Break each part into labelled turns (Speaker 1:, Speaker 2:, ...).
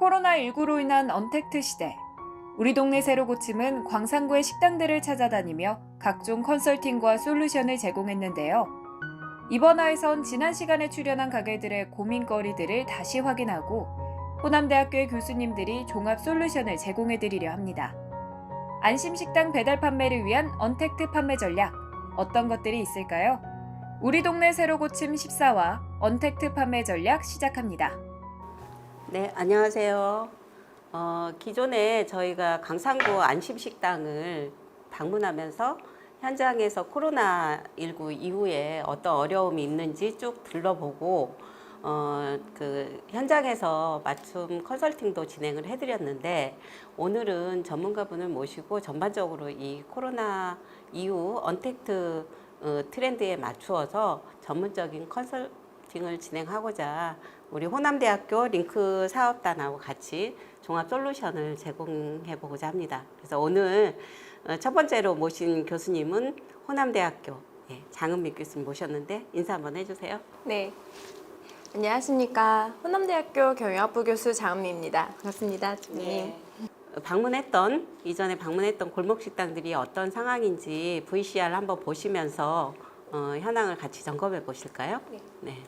Speaker 1: 코로나19로 인한 언택트 시대. 우리 동네 새로 고침은 광산구의 식당들을 찾아다니며 각종 컨설팅과 솔루션을 제공했는데요. 이번 화에선 지난 시간에 출연한 가게들의 고민거리들을 다시 확인하고 호남대학교의 교수님들이 종합 솔루션을 제공해드리려 합니다. 안심식당 배달 판매를 위한 언택트 판매 전략, 어떤 것들이 있을까요? 우리 동네 새로 고침 14화 언택트 판매 전략 시작합니다.
Speaker 2: 네, 안녕하세요. 기존에 저희가 광산구 안심식당을 방문하면서 현장에서 코로나19 이후에 어떤 어려움이 있는지 쭉 둘러보고 그 현장에서 맞춤 컨설팅도 진행을 해드렸는데, 오늘은 전문가분을 모시고 전반적으로 이 코로나 이후 언택트 트렌드에 맞추어서 전문적인 컨설팅을 진행하고자 우리 호남대학교 링크 사업단하고 같이 종합 솔루션을 제공해 보고자 합니다. 그래서 오늘 첫 번째로 모신 교수님은 호남대학교 장은미 교수님 모셨는데 인사 한번 해주세요.
Speaker 3: 네, 안녕하십니까. 호남대학교 경영학부 교수 장은미입니다. 반갑습니다, 주님.
Speaker 2: 이전에 방문했던 골목식당들이 어떤 상황인지 VCR 한번 보시면서 현황을 같이 점검해 보실까요? 네.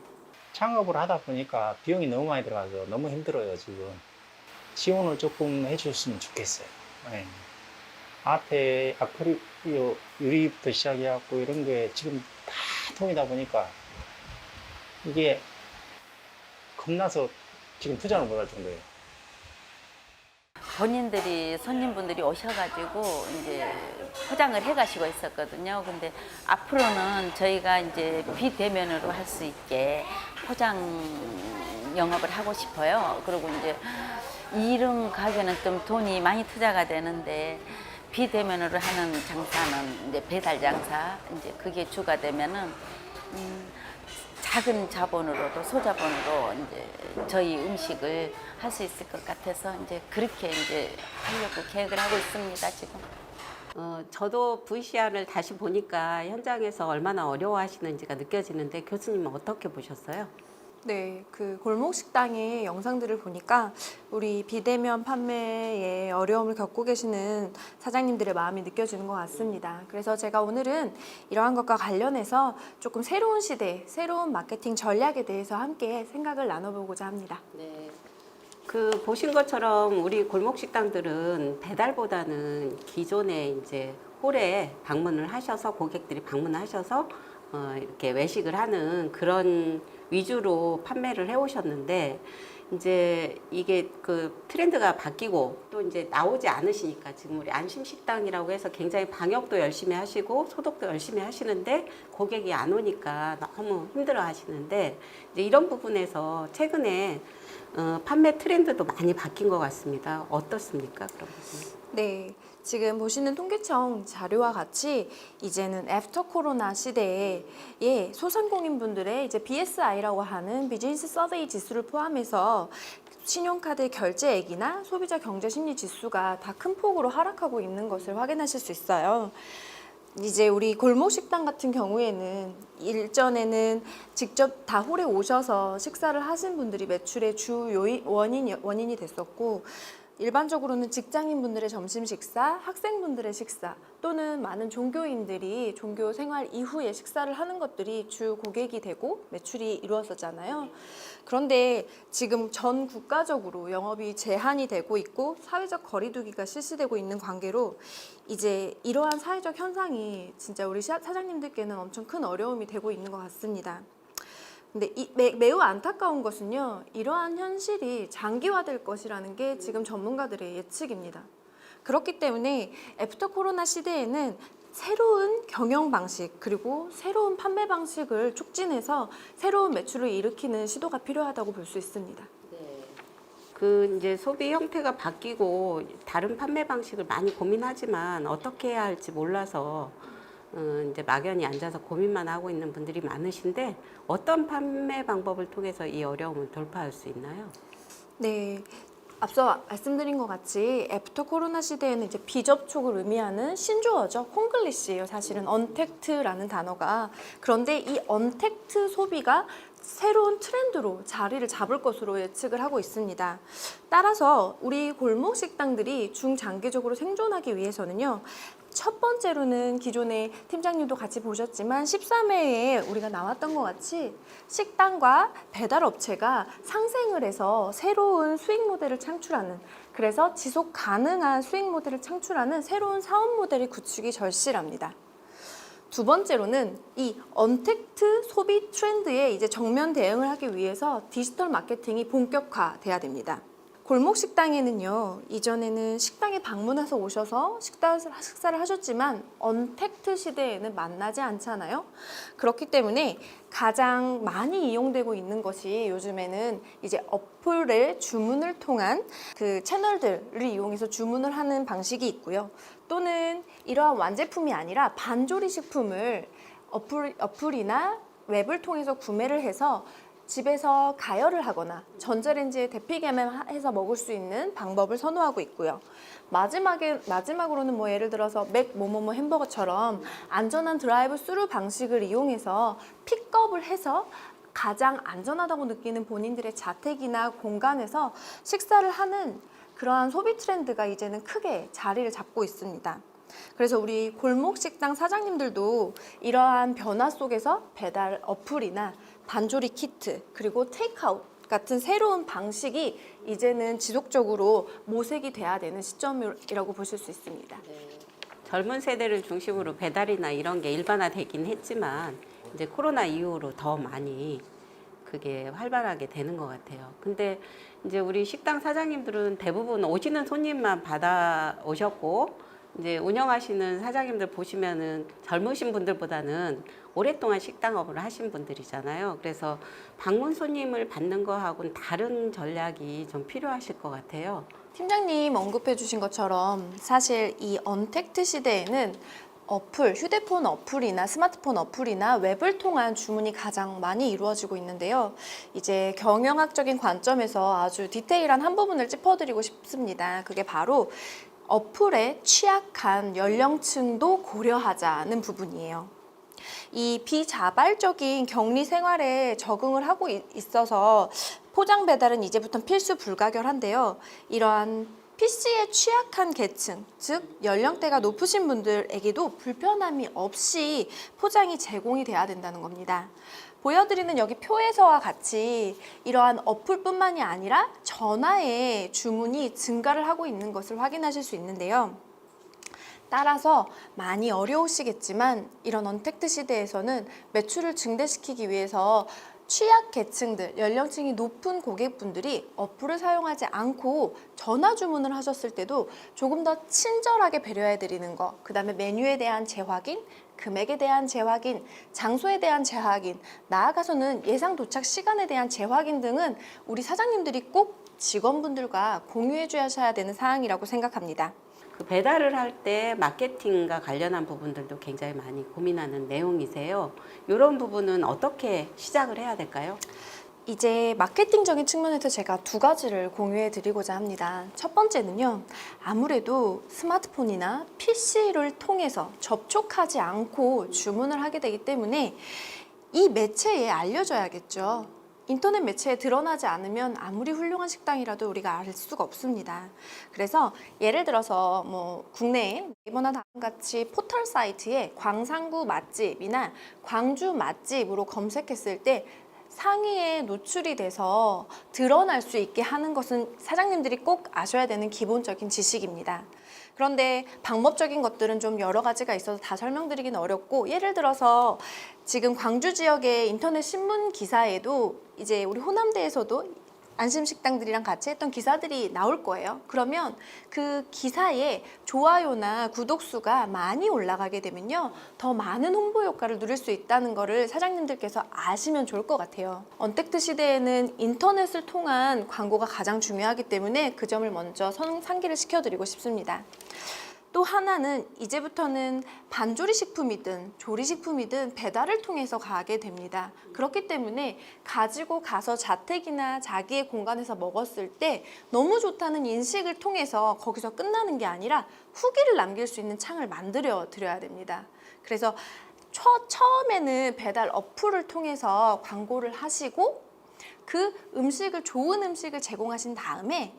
Speaker 4: 창업을 하다 보니까 비용이 너무 많이 들어가서 너무 힘들어요, 지금. 지원을 조금 해줬으면 좋겠어요. 네. 앞에 아크릴 유리부터 시작해갖고 이런 게 지금 다 통이다 보니까 이게 겁나서 지금 투자를 못 할 정도예요.
Speaker 5: 본인들이 손님분들이 오셔가지고 이제 포장을 해가시고 있었거든요. 근데 앞으로는 저희가 이제 비대면으로 할 수 있게 포장 영업을 하고 싶어요. 그리고 이제 이런 가게는 좀 돈이 많이 투자가 되는데, 비대면으로 하는 장사는 이제 배달 장사, 이제 그게 주가 되면은 작은 자본으로도 소자본으로 이제 저희 음식을 할 수 있을 것 같아서 이제 그렇게 이제 하려고 계획을 하고 있습니다, 지금.
Speaker 2: 저도 VCR을 다시 보니까 현장에서 얼마나 어려워하시는지가 느껴지는데, 교수님은 어떻게 보셨어요?
Speaker 3: 네, 그 골목식당의 영상들을 보니까 우리 비대면 판매에 어려움을 겪고 계시는 사장님들의 마음이 느껴지는 것 같습니다. 그래서 제가 오늘은 이러한 것과 관련해서 조금 새로운 시대, 새로운 마케팅 전략에 대해서 함께 생각을 나눠보고자 합니다.
Speaker 2: 네. 그 보신 것처럼 우리 골목식당들은 배달보다는 기존에 이제 홀에 방문을 하셔서, 고객들이 방문하셔서 이렇게 외식을 하는 그런 위주로 판매를 해오셨는데, 이제 이게 그 트렌드가 바뀌고 또 이제 나오지 않으시니까 지금 우리 안심식당이라고 해서 굉장히 방역도 열심히 하시고 소독도 열심히 하시는데 고객이 안 오니까 너무 힘들어 하시는데, 이제 이런 부분에서 최근에 판매 트렌드도 많이 바뀐 것 같습니다. 어떻습니까? 그런 부분.
Speaker 3: 네, 지금 보시는 통계청 자료와 같이 이제는 애프터 코로나 시대에 소상공인분들의 이제 BSI라고 하는 비즈니스 서베이 지수를 포함해서 신용카드 결제액이나 소비자 경제 심리 지수가 다 큰 폭으로 하락하고 있는 것을 확인하실 수 있어요. 이제 우리 골목식당 같은 경우에는 일전에는 직접 다 홀에 오셔서 식사를 하신 분들이 매출의 주 원인이 됐었고, 일반적으로는 직장인분들의 점심 식사, 학생분들의 식사, 또는 많은 종교인들이 종교 생활 이후에 식사를 하는 것들이 주 고객이 되고 매출이 이루어졌잖아요. 그런데 지금 전 국가적으로 영업이 제한이 되고 있고 사회적 거리두기가 실시되고 있는 관계로 이제 이러한 사회적 현상이 진짜 우리 사장님들께는 엄청 큰 어려움이 되고 있는 것 같습니다. 근데 매우 안타까운 것은요, 이러한 현실이 장기화될 것이라는 게 지금 전문가들의 예측입니다. 그렇기 때문에 애프터 코로나 시대에는 새로운 경영 방식 그리고 새로운 판매 방식을 촉진해서 새로운 매출을 일으키는 시도가 필요하다고 볼 수 있습니다.
Speaker 2: 그 이제 소비 형태가 바뀌고 다른 판매 방식을 많이 고민하지만 어떻게 해야 할지 몰라서 이제 막연히 앉아서 고민만 하고 있는 분들이 많으신데, 어떤 판매 방법을 통해서 이 어려움을 돌파할 수 있나요?
Speaker 3: 네, 앞서 말씀드린 것 같이 애프터 코로나 시대에는 이제 비접촉을 의미하는 신조어죠. 콩글리시예요. 사실은 언택트라는 단어가. 그런데 이 언택트 소비가 새로운 트렌드로 자리를 잡을 것으로 예측을 하고 있습니다. 따라서 우리 골목 식당들이 중장기적으로 생존하기 위해서는요. 첫 번째로는 기존에 팀장님도 같이 보셨지만 13회에 우리가 나왔던 것 같이 식당과 배달업체가 상생을 해서 새로운 수익 모델을 창출하는, 그래서 지속 가능한 수익 모델을 창출하는 새로운 사업 모델이 구축이 절실합니다. 두 번째로는 이 언택트 소비 트렌드에 이제 정면 대응을 하기 위해서 디지털 마케팅이 본격화돼야 됩니다. 골목 식당에는요, 이전에는 식당에 방문해서 오셔서 식사를 하셨지만 언택트 시대에는 만나지 않잖아요. 그렇기 때문에 가장 많이 이용되고 있는 것이 요즘에는 이제 어플의 주문을 통한 그 채널들을 이용해서 주문을 하는 방식이 있고요. 또는 이러한 완제품이 아니라 반조리 식품을 어플이나 웹을 통해서 구매를 해서 집에서 가열을 하거나 전자레인지에 데피 개념해서 먹을 수 있는 방법을 선호하고 있고요. 마지막으로는 뭐 예를 들어서 맥 뭐뭐뭐 햄버거처럼 안전한 드라이브 스루 방식을 이용해서 픽업을 해서 가장 안전하다고 느끼는 본인들의 자택이나 공간에서 식사를 하는 그러한 소비 트렌드가 이제는 크게 자리를 잡고 있습니다. 그래서 우리 골목 식당 사장님들도 이러한 변화 속에서 배달 어플이나 반조리 키트 그리고 테이크아웃 같은 새로운 방식이 이제는 지속적으로 모색이 돼야 되는 시점이라고 보실 수 있습니다.
Speaker 2: 젊은 세대를 중심으로 배달이나 이런 게 일반화되긴 했지만 이제 코로나 이후로 더 많이 그게 활발하게 되는 것 같아요. 근데 이제 우리 식당 사장님들은 대부분 오시는 손님만 받아 오셨고 이제 운영하시는 사장님들 보시면은 젊으신 분들보다는 오랫동안 식당업을 하신 분들이잖아요. 그래서 방문 손님을 받는 거하고는 다른 전략이 좀 필요하실 것 같아요.
Speaker 3: 팀장님 언급해 주신 것처럼 사실 이 언택트 시대에는 어플, 휴대폰 어플이나 스마트폰 어플이나 웹을 통한 주문이 가장 많이 이루어지고 있는데요. 이제 경영학적인 관점에서 아주 디테일한 한 부분을 짚어드리고 싶습니다. 그게 바로 어플에 취약한 연령층도 고려하자는 부분이에요. 이 비자발적인 격리 생활에 적응을 하고 있어서 포장 배달은 이제부터 필수 불가결한데요. 이러한 PC에 취약한 계층, 즉 연령대가 높으신 분들에게도 불편함이 없이 포장이 제공이 돼야 된다는 겁니다. 보여드리는 여기 표에서와 같이 이러한 어플뿐만이 아니라 전화에 주문이 증가를 하고 있는 것을 확인하실 수 있는데요. 따라서 많이 어려우시겠지만 이런 언택트 시대에서는 매출을 증대시키기 위해서 취약 계층들, 연령층이 높은 고객분들이 어플을 사용하지 않고 전화 주문을 하셨을 때도 조금 더 친절하게 배려해 드리는 거, 그 다음에 메뉴에 대한 재확인, 금액에 대한 재확인, 장소에 대한 재확인, 나아가서는 예상 도착 시간에 대한 재확인 등은 우리 사장님들이 꼭 직원분들과 공유해 주셔야 되는 사항이라고 생각합니다.
Speaker 2: 그 배달을 할 때 마케팅과 관련한 부분들도 굉장히 많이 고민하는 내용이세요. 이런 부분은 어떻게 시작을 해야 될까요?
Speaker 3: 이제 마케팅적인 측면에서 제가 두 가지를 공유해 드리고자 합니다. 첫 번째는요, 아무래도 스마트폰이나 PC를 통해서 접촉하지 않고 주문을 하게 되기 때문에 이 매체에 알려져야겠죠. 인터넷 매체에 드러나지 않으면 아무리 훌륭한 식당이라도 우리가 알 수가 없습니다. 그래서 예를 들어서 뭐 국내에 네이버나 다음같이 포털 사이트에 광산구 맛집이나 광주 맛집으로 검색했을 때 상위에 노출이 돼서 드러날 수 있게 하는 것은 사장님들이 꼭 아셔야 되는 기본적인 지식입니다. 그런데 방법적인 것들은 좀 여러 가지가 있어서 다 설명드리기는 어렵고, 예를 들어서 지금 광주 지역의 인터넷 신문 기사에도 이제 우리 호남대에서도 안심식당들이랑 같이 했던 기사들이 나올 거예요. 그러면 그 기사에 좋아요나 구독수가 많이 올라가게 되면요, 더 많은 홍보 효과를 누릴 수 있다는 거를 사장님들께서 아시면 좋을 것 같아요. 언택트 시대에는 인터넷을 통한 광고가 가장 중요하기 때문에 그 점을 먼저 상기를 시켜드리고 싶습니다. 또 하나는 이제부터는 반조리식품이든 조리식품이든 배달을 통해서 가게 됩니다. 그렇기 때문에 가지고 가서 자택이나 자기의 공간에서 먹었을 때 너무 좋다는 인식을 통해서 거기서 끝나는 게 아니라 후기를 남길 수 있는 창을 만들어 드려야 됩니다. 그래서 처음에는 배달 어플을 통해서 광고를 하시고 그 음식을 좋은 음식을 제공하신 다음에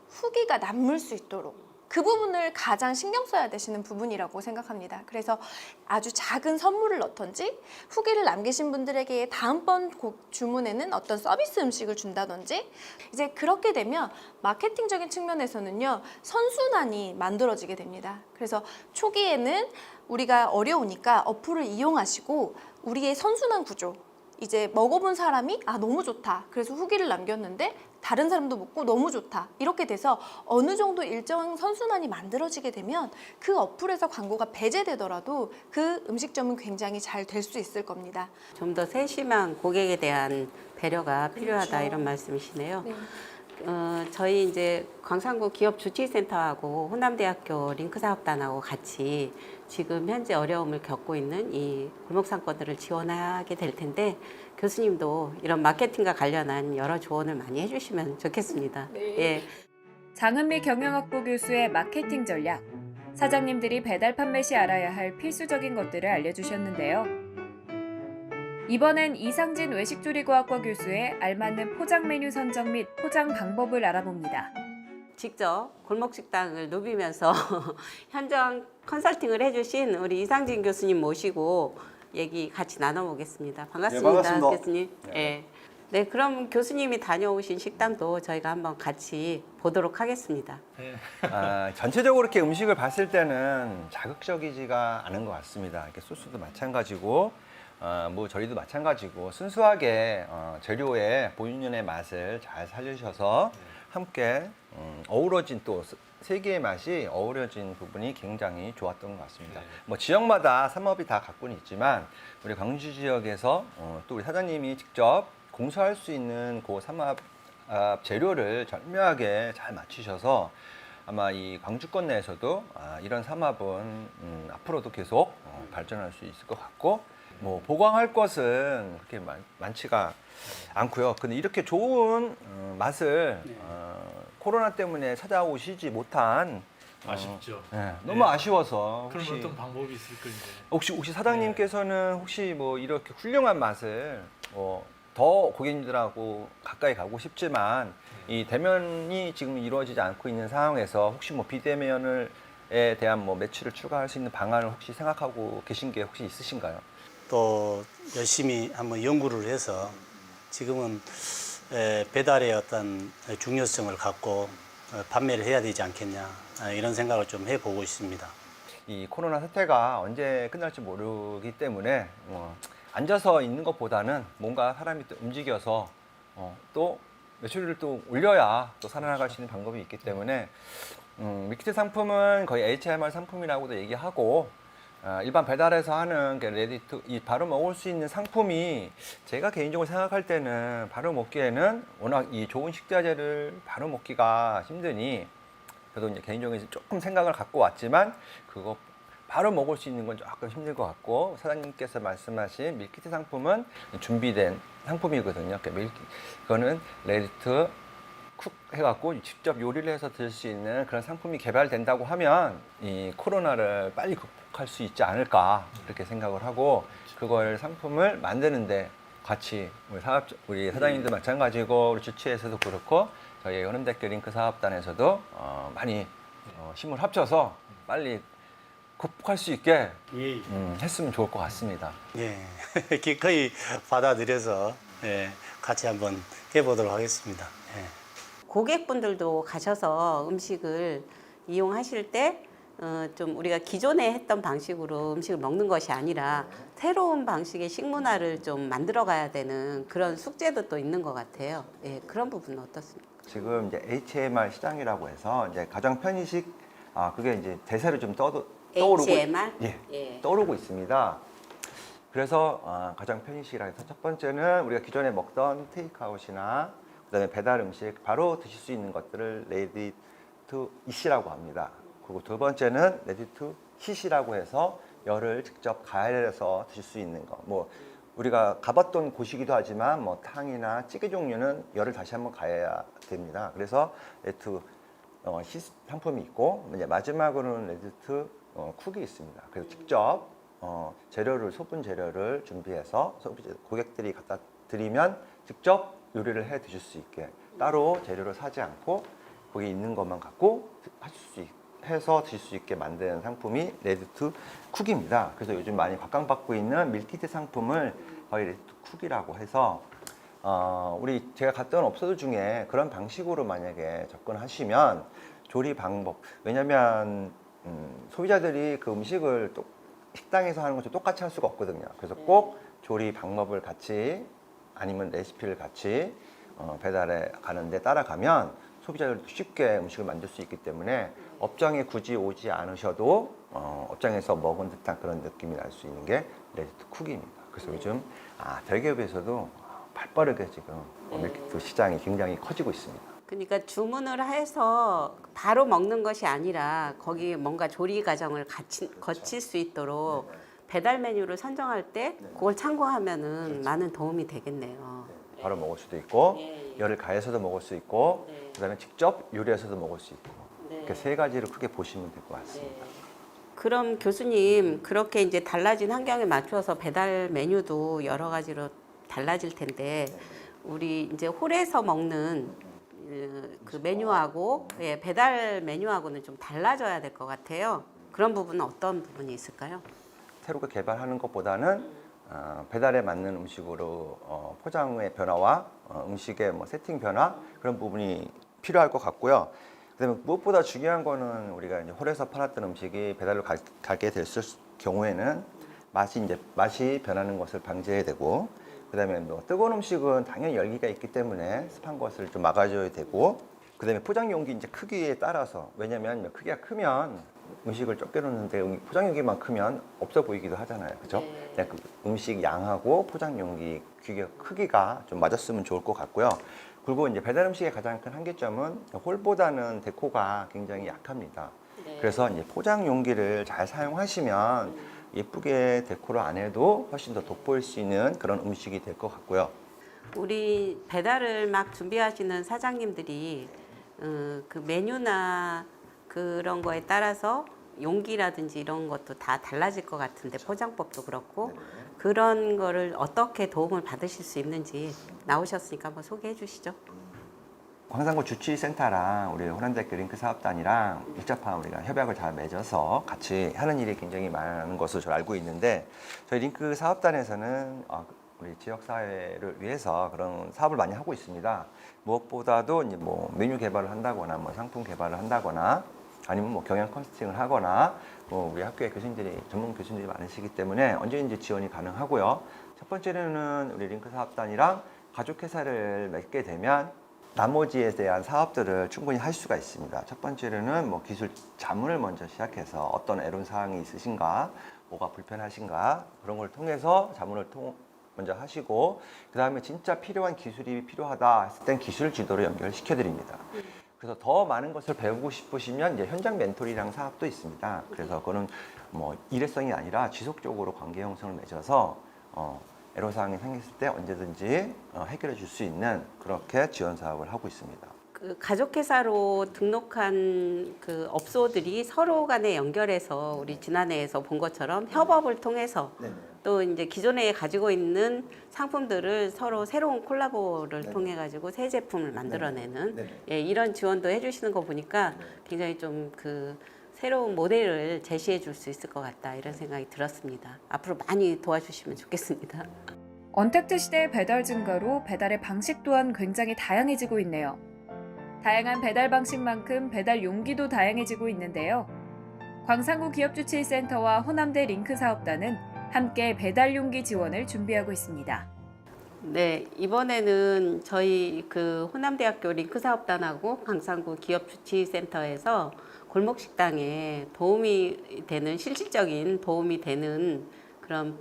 Speaker 3: 후기가 남을 수 있도록 그 부분을 가장 신경 써야 되시는 부분이라고 생각합니다. 그래서 아주 작은 선물을 넣던지 후기를 남기신 분들에게 다음번 주문에는 어떤 서비스 음식을 준다든지 이제 그렇게 되면 마케팅적인 측면에서는요 선순환이 만들어지게 됩니다. 그래서 초기에는 우리가 어려우니까 어플을 이용하시고 우리의 선순환 구조 이제 먹어본 사람이 너무 좋다 그래서 후기를 남겼는데 다른 사람도 먹고 너무 좋다 이렇게 돼서 어느 정도 일정 선순환이 만들어지게 되면 그 어플에서 광고가 배제되더라도 그 음식점은 굉장히 잘 될 수 있을 겁니다.
Speaker 2: 좀 더 세심한 고객에 대한 배려가 필요하다
Speaker 3: 그렇죠.
Speaker 2: 이런 말씀이시네요.
Speaker 3: 네.
Speaker 2: 저희 이제 광산구 기업주치센터하고 호남대학교 링크사업단하고 같이 지금 현재 어려움을 겪고 있는 이 골목상권들을 지원하게 될 텐데 교수님도 이런 마케팅과 관련한 여러 조언을 많이 해주시면 좋겠습니다.
Speaker 3: 네.
Speaker 2: 예.
Speaker 1: 장은미 경영학부 교수의 마케팅 전략. 사장님들이 배달 판매 시 알아야 할 필수적인 것들을 알려주셨는데요. 이번엔 이상진 외식조리과학과 교수의 알맞는 포장 메뉴 선정 및 포장 방법을 알아봅니다.
Speaker 2: 직접 골목식당을 누비면서 현장 컨설팅을 해주신 우리 이상진 교수님 모시고 얘기 같이 나눠보겠습니다. 반갑습니다,
Speaker 6: 반갑습니다.
Speaker 2: 교수님. 네. 네, 그럼 교수님이 다녀오신 식당도 저희가 한번 같이 보도록 하겠습니다.
Speaker 6: 전체적으로 이렇게 음식을 봤을 때는 자극적이지가 않은 것 같습니다. 이렇게 소스도 마찬가지고, 뭐 저희도 마찬가지고 순수하게 재료의 본연의 맛을 잘 살리셔서 함께 어우러진 또 세 개의 맛이 어우러진 부분이 굉장히 좋았던 것 같습니다. 뭐 지역마다 삼업이 다 갖고는 있지만 우리 광주 지역에서 또 우리 사장님이 직접 공수할 수 있는 그 삼합 재료를 절묘하게 잘 맞추셔서 아마 이 광주권 내에서도 이런 삼합은 앞으로도 계속 발전할 수 있을 것 같고 뭐 보강할 것은 그렇게 많지가 않고요. 근데 이렇게 좋은 맛을 코로나 때문에 찾아오시지 못한
Speaker 7: 아쉽죠.
Speaker 6: 너무 아쉬워서
Speaker 7: 그런
Speaker 6: 혹시
Speaker 7: 어떤 방법이 있을 건데.
Speaker 6: 혹시 사장님께서는 혹시 뭐 이렇게 훌륭한 맛을 더 고객님들하고 가까이 가고 싶지만 이 대면이 지금 이루어지지 않고 있는 상황에서 혹시 뭐 비대면에 대한 뭐 매출을 추가할 수 있는 방안을 혹시 생각하고 계신 게 혹시 있으신가요?
Speaker 8: 또 열심히 한번 연구를 해서 지금은 배달의 어떤 중요성을 갖고 판매를 해야 되지 않겠냐 이런 생각을 좀 해보고 있습니다.
Speaker 6: 이 코로나 사태가 언제 끝날지 모르기 때문에 앉아서 있는 것보다는 뭔가 사람이 또 움직여서 또 매출을 또 올려야 또 살아나갈 수 있는 방법이 있기 때문에 밀키트 상품은 거의 HMR 상품이라고도 얘기하고 일반 배달에서 하는 레디투 이 바로 먹을 수 있는 상품이 제가 개인적으로 생각할 때는 바로 먹기에는 워낙 이 좋은 식자재를 바로 먹기가 힘드니 저도 이제 개인적으로 조금 생각을 갖고 왔지만 그거 바로 먹을 수 있는 건 조금 힘들 것 같고 사장님께서 말씀하신 밀키트 상품은 준비된 상품이거든요. 그거는 레디투 쿡 해갖고 직접 요리를 해서 드실 수 있는 그런 상품이 개발된다고 하면 이 코로나를 빨리 극복할 수 있지 않을까 그렇게 생각을 하고 그걸 상품을 만드는데 같이 우리 사장님도 마찬가지고 우리 주치에서도 그렇고 저희 현대학교 링크 사업단에서도 많이 힘을 합쳐서 빨리 극복할 수 있게 했으면 좋을 것 같습니다.
Speaker 8: 예, 기꺼이 받아들여서 같이 한번 해보도록 하겠습니다. 예.
Speaker 2: 고객분들도 가셔서 음식을 이용하실 때 좀 우리가 기존에 했던 방식으로 음식을 먹는 것이 아니라 새로운 방식의 식문화를 좀 만들어 가야 되는 그런 숙제도 또 있는 것 같아요. 예, 그런 부분은 어떻습니까?
Speaker 6: 지금 이제 HMR 시장이라고 해서 이제 가정 편의식 그게 이제 대세로 좀 떠오르고
Speaker 2: HMR?
Speaker 6: 예, 떠오르고 있습니다. 그래서 가정 편의식이라 해서 첫 번째는 우리가 기존에 먹던 테이크아웃이나 그다음에 배달 음식 바로 드실 수 있는 것들을 레디 투 이시라고 합니다. 그리고 두 번째는 레디 투 힛이라고 해서 열을 직접 가열해서 드실 수 있는 거. 뭐 우리가 가봤던 곳이기도 하지만 뭐 탕이나 찌개 종류는 열을 다시 한번 가해야 됩니다. 그래서 레디 투 힛 상품이 있고 이제 마지막으로는 레디 투 쿡이 있습니다. 그래서 직접 재료를 소분 재료를 준비해서 고객들이 갖다 드리면 직접 요리를 해 드실 수 있게 따로 재료를 사지 않고 거기 있는 것만 갖고 해서 드실 수 있게 만든 상품이 레디 투 쿡입니다. 그래서 요즘 많이 각광받고 있는 밀키트 상품을 거의 레디 투 쿡이라고 해서 우리 제가 갔던 업소들 중에 그런 방식으로 만약에 접근하시면 조리 방법, 왜냐면 소비자들이 그 음식을 또 식당에서 하는 것과 똑같이 할 수가 없거든요. 그래서 꼭 조리 방법을 같이 아니면 레시피를 같이 배달에 가는데 따라가면 소비자들도 쉽게 음식을 만들 수 있기 때문에 업장에 굳이 오지 않으셔도 업장에서 먹은 듯한 그런 느낌이 날 수 있는 게 레디 투 쿡입니다. 그래서 요즘 대기업에서도 발빠르게 지금 밀키트 시장이 굉장히 커지고 있습니다.
Speaker 2: 그러니까 주문을 해서 바로 먹는 것이 아니라 거기 뭔가 조리 과정을 거칠 수 있도록 배달 메뉴를 선정할 때 그걸 참고하면은 많은 도움이 되겠네요.
Speaker 6: 바로 먹을 수도 있고
Speaker 2: 네.
Speaker 6: 열을 가해서도 먹을 수 있고
Speaker 2: 네.
Speaker 6: 그다음에 직접 요리해서도 먹을 수 있고
Speaker 2: 네.
Speaker 6: 이렇게 세 가지를 크게 보시면 될 것 같습니다.
Speaker 2: 그럼 교수님 그렇게 이제 달라진 환경에 맞춰서 배달 메뉴도 여러 가지로 달라질 텐데 우리 이제 홀에서 먹는 그 메뉴하고 배달 메뉴하고는 좀 달라져야 될 것 같아요. 그런 부분은 어떤 부분이 있을까요?
Speaker 6: 새롭게 개발하는 것보다는 배달에 맞는 음식으로 포장의 변화와 음식의 뭐 세팅 변화 그런 부분이 필요할 것 같고요. 그다음에 무엇보다 중요한 거는 우리가 이제 홀에서 팔았던 음식이 배달로 가게 됐을 경우에는 맛이 변하는 것을 방지해야 되고, 그다음에 뭐 뜨거운 음식은 당연히 열기가 있기 때문에 습한 것을 좀 막아줘야 되고, 그다음에 포장 용기 이제 크기에 따라서 왜냐면 크기가 크면 음식을 좁게 놓는데 포장 용기만 크면 없어 보이기도 하잖아요, 그죠? 그냥 그 음식 양하고 포장 용기 크기가 좀 맞았으면 좋을 것 같고요. 그리고 이제 배달 음식의 가장 큰 한계점은 홀보다는 데코가 굉장히 약합니다. 그래서 이제 포장 용기를 잘 사용하시면 예쁘게 데코를 안 해도 훨씬 더 돋보일 수 있는 그런 음식이 될 것 같고요.
Speaker 2: 우리 배달을 막 준비하시는 사장님들이 그 메뉴나 그런 거에 따라서 용기라든지 이런 것도 다 달라질 것 같은데 포장법도 그렇고 그런 거를 어떻게 도움을 받으실 수 있는지 나오셨으니까 한번 소개해 주시죠.
Speaker 6: 광산구 주치센터랑 우리 호남대학교 링크 사업단이랑 밀접한 우리가 협약을 잘 맺어서 같이 하는 일이 굉장히 많은 것으로 저를 알고 있는데, 저희 링크 사업단에서는 우리 지역사회를 위해서 그런 사업을 많이 하고 있습니다. 무엇보다도 이제 뭐 메뉴 개발을 한다거나 뭐 상품 개발을 한다거나 아니면 뭐 경영 컨설팅을 하거나 뭐 우리 학교에 교수님들이 전문 교수님들이 많으시기 때문에 언제든지 지원이 가능하고요. 첫 번째로는 우리 링크 사업단이랑 가족회사를 맺게 되면 나머지에 대한 사업들을 충분히 할 수가 있습니다. 첫 번째로는 뭐 기술 자문을 먼저 시작해서 어떤 애로사항이 있으신가, 뭐가 불편하신가 그런 걸 통해서 자문을 먼저 하시고, 그 다음에 진짜 필요한 기술이 필요하다 했을 땐 기술 지도로 연결시켜 드립니다. 그래서 더 많은 것을 배우고 싶으시면 이제 현장 멘토링이랑 사업도 있습니다. 그래서 그거는 뭐 일회성이 아니라 지속적으로 관계 형성을 맺어서 애로사항이 생겼을 때 언제든지 해결해 줄 수 있는 그렇게 지원 사업을 하고 있습니다.
Speaker 2: 그 가족회사로 등록한 그 업소들이 서로 간에 연결해서 우리 지난해에서 본 것처럼 협업을 통해서 또 이제 기존에 가지고 있는 상품들을 서로 새로운 콜라보를 통해 가지고 새 제품을 만들어내는 이런 지원도 해주시는 거 보니까 굉장히 좀 그 새로운 모델을 제시해 줄 수 있을 것 같다 이런 생각이 들었습니다. 앞으로 많이 도와주시면 좋겠습니다.
Speaker 1: 언택트 시대의 배달 증가로 배달의 방식 또한 굉장히 다양해지고 있네요. 다양한 배달 방식만큼 배달 용기도 다양해지고 있는데요. 광산구 기업주치센터와 호남대 링크 사업단은 함께 배달 용기 지원을 준비하고 있습니다.
Speaker 2: 네, 이번에는 저희 그 호남대학교 링크 사업단하고 광산구 기업주치센터에서 골목 식당에 도움이 되는 실질적인 도움이 되는 그런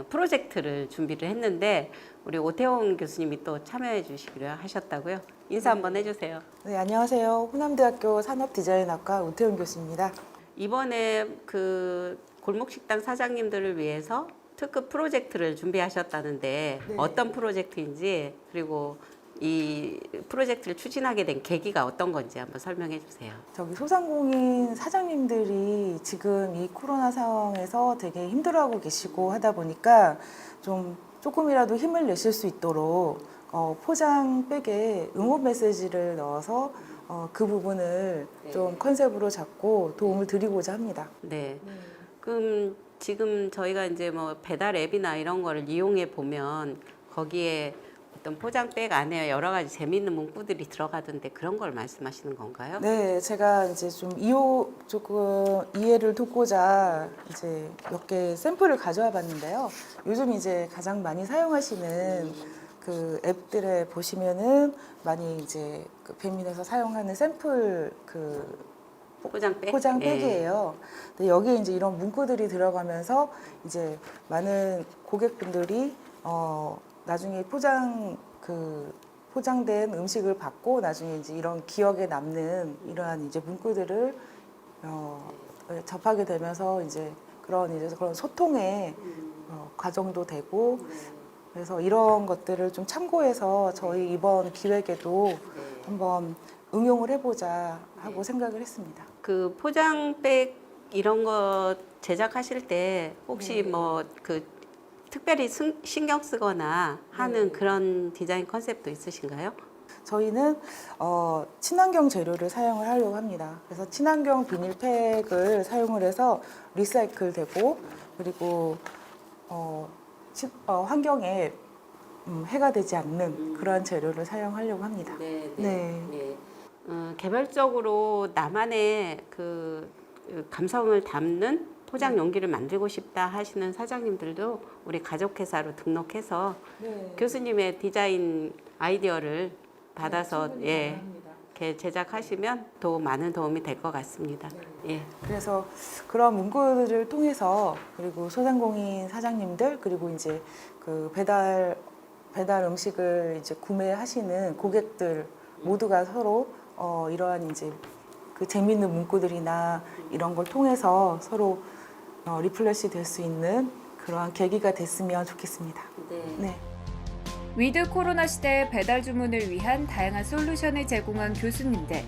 Speaker 2: 프로젝트를 준비를 했는데 우리 오태원 교수님이 또 참여해 주시기로 하셨다고요? 인사 한번 해주세요.
Speaker 9: 네, 안녕하세요. 호남대학교 산업디자인학과 오태훈 교수입니다.
Speaker 2: 이번에 그 골목식당 사장님들을 위해서 특급 프로젝트를 준비하셨다는데
Speaker 9: 네.
Speaker 2: 어떤 프로젝트인지 그리고 이 프로젝트를 추진하게 된 계기가 어떤 건지 한번 설명해 주세요.
Speaker 9: 저기 소상공인 사장님들이 지금 이 코로나 상황에서 되게 힘들어하고 계시고 하다 보니까 좀 조금이라도 힘을 내실 수 있도록 포장백에 응원 메시지를 넣어서 그 부분을 좀 컨셉으로 잡고 도움을 드리고자 합니다.
Speaker 2: 네. 그럼 지금 저희가 이제 뭐 배달 앱이나 이런 거를 이용해 보면 거기에 어떤 포장백 안에 여러 가지 재미있는 문구들이 들어가던데 그런 걸 말씀하시는 건가요?
Speaker 9: 네, 제가 이제 좀 조금 이해를 돕고자 이제 몇 개 샘플을 가져와 봤는데요. 요즘 이제 가장 많이 사용하시는 그 앱들에 보시면은 많이 이제 그 배민에서 사용하는 샘플 그
Speaker 2: 포장백?
Speaker 9: 포장백이에요. 근데 여기에 이제 이런 문구들이 들어가면서 이제 많은 고객분들이 나중에 포장된 음식을 받고 나중에 이제 이런 기억에 남는 이러한 이제 문구들을 접하게 되면서 이제 그런 소통의 과정도 되고 그래서 이런 것들을 좀 참고해서 저희 이번 기획에도 한번 응용을 해보자 하고 생각을 했습니다.
Speaker 2: 그 포장백 이런 거 제작하실 때 혹시 뭐 그 특별히 신경 쓰거나 하는 그런 디자인 컨셉도 있으신가요?
Speaker 9: 저희는 친환경 재료를 사용을 하려고 합니다. 그래서 친환경 비닐팩을 사용을 해서 리사이클 되고 그리고 환경에 해가 되지 않는 그러한 재료를 사용하려고 합니다. 네.
Speaker 2: 개별적으로 나만의 그 감성을 담는 포장 용기를 만들고 싶다 하시는 사장님들도 우리 가족회사로 등록해서 교수님의 디자인 아이디어를 받아서 이렇게 제작하시면 더 많은 도움이 될 것 같습니다. 예.
Speaker 9: 그래서 그런 문구들을 통해서 그리고 소상공인 사장님들 그리고 이제 그 배달 음식을 이제 구매하시는 고객들 모두가 서로 이러한 이제 그 재미있는 문구들이나 이런 걸 통해서 서로 리플레시 될 수 있는 그러한 계기가 됐으면 좋겠습니다. 네.
Speaker 1: 위드 코로나 시대의 배달 주문을 위한 다양한 솔루션을 제공한 교수님들.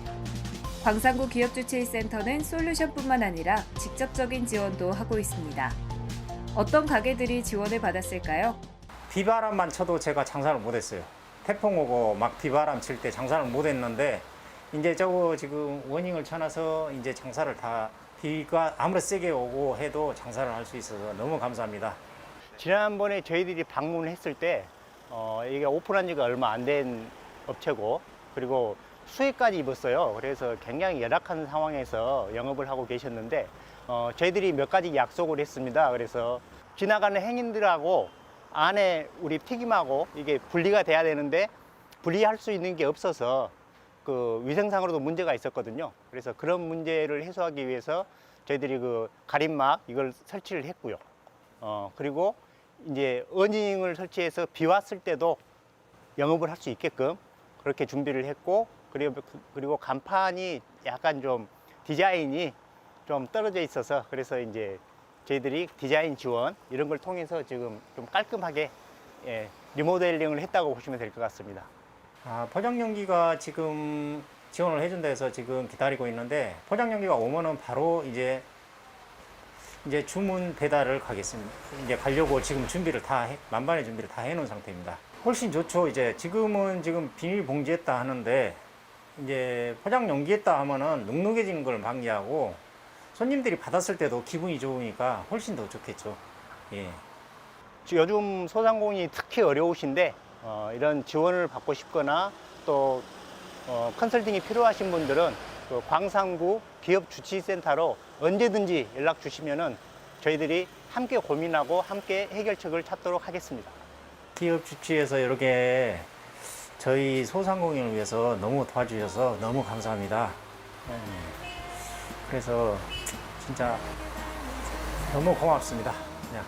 Speaker 1: 광산구 기업주치의센터는 솔루션뿐만 아니라 직접적인 지원도 하고 있습니다. 어떤 가게들이 지원을 받았을까요?
Speaker 4: 비바람만 쳐도 제가 장사를 못했어요. 태풍 오고 막 비바람 칠 때 장사를 못했는데 이제 저거 지금 워닝을 쳐놔서 이제 장사를 다 비가 아무리 세게 오고 해도 장사를 할 수 있어서 너무 감사합니다.
Speaker 8: 지난번에 저희들이 방문을 했을 때 이게 오픈한 지가 얼마 안 된 업체고 그리고 수해까지 입었어요. 그래서 굉장히 열악한 상황에서 영업을 하고 계셨는데 저희들이 몇 가지 약속을 했습니다. 그래서 지나가는 행인들하고 안에 우리 튀김하고 이게 분리가 돼야 되는데 분리할 수 있는 게 없어서 그 위생상으로도 문제가 있었거든요. 그래서 그런 문제를 해소하기 위해서 저희들이 그 가림막 이걸 설치를 했고요. 그리고 이제 어닝을 설치해서 비 왔을 때도 영업을 할 수 있게끔 그렇게 준비를 했고 그리고 간판이 약간 좀 디자인이 좀 떨어져 있어서 그래서 이제 저희들이 디자인 지원 이런 걸 통해서 지금 좀 깔끔하게 리모델링을 했다고 보시면 될 것 같습니다.
Speaker 4: 포장용기가 지금 지원을 해준다 해서 지금 기다리고 있는데 포장용기가 오면은 바로 이제 주문 배달을 가겠습니다. 이제 가려고 지금 만반의 준비를 다 해놓은 상태입니다. 훨씬 좋죠. 이제 지금은 비닐봉지했다 하는데 이제 포장용기했다 하면은 눅눅해지는 걸 방지하고 손님들이 받았을 때도 기분이 좋으니까 훨씬 더 좋겠죠. 예.
Speaker 8: 요즘 소상공인이 특히 어려우신데 이런 지원을 받고 싶거나 또 컨설팅이 필요하신 분들은 그 광산구 기업주치센터로 언제든지 연락 주시면은 저희들이 함께 고민하고 함께 해결책을 찾도록 하겠습니다.
Speaker 4: 기업주치에서 이렇게 저희 소상공인을 위해서 너무 도와주셔서 너무 감사합니다. 그래서 진짜 너무 고맙습니다. 그냥.